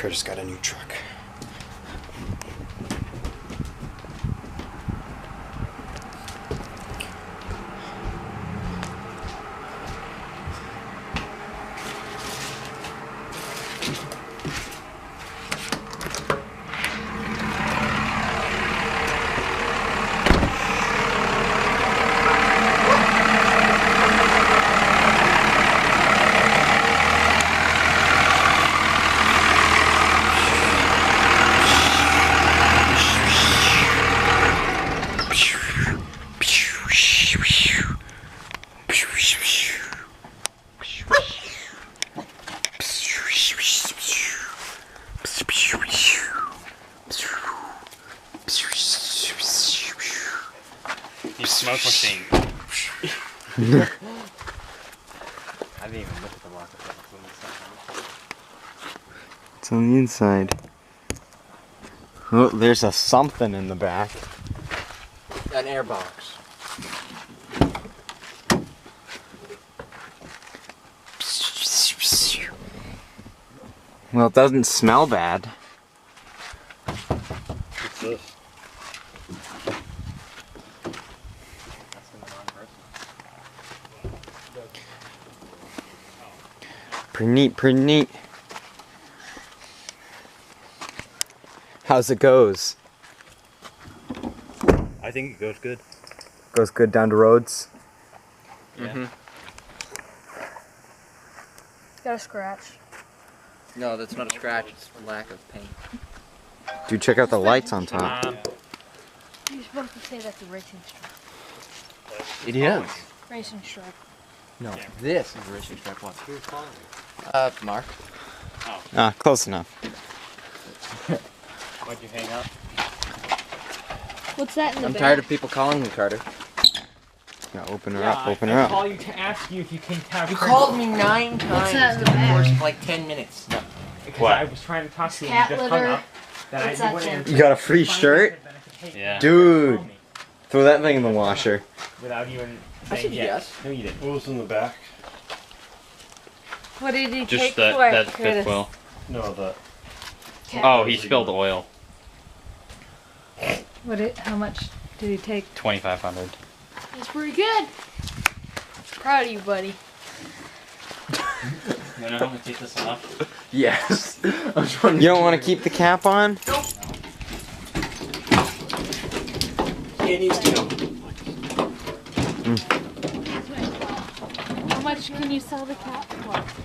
Curtis got a new truck. You smoke machine. I didn't even look at the locker. It's on the inside. Oh, there's a something in the back. An air box. Well, it doesn't smell bad. What's this? Pretty neat, pretty neat. How's it goes? I think it goes good. Goes good down the roads. Yeah. Got a scratch. No, that's not a scratch, it's a lack of paint. Dude, check out the lights on top. You're supposed to say that's a racing stripe. It is. Racing stripe. No, this is a racing stripe one. Who's calling Mark. Ah, close enough. Why'd you hang up? What's that in the I'm back? tired of people calling me Carter. Yeah, open her up, open her up. call you to ask you if you can have. You called me 9 times that in in the the back? course of like 10 minutes. No. Because What? I was trying to talk to you Cat and you just hung litter. up. Then What's I that went in? in You got a free shirt? Yeah. Dude, throw that thing in the washer. Without even I saying said yes. No, you didn't. What was in the back? What did he Just take that for it, that Curtis? fifth wheel. No, the Oh, he spilled oil. How much did he take? 2,500. That's pretty good. Proud of you, buddy. You know how to take this off? Yes. You don't want to keep the cap on? It needs to go. How much can you sell the cat for?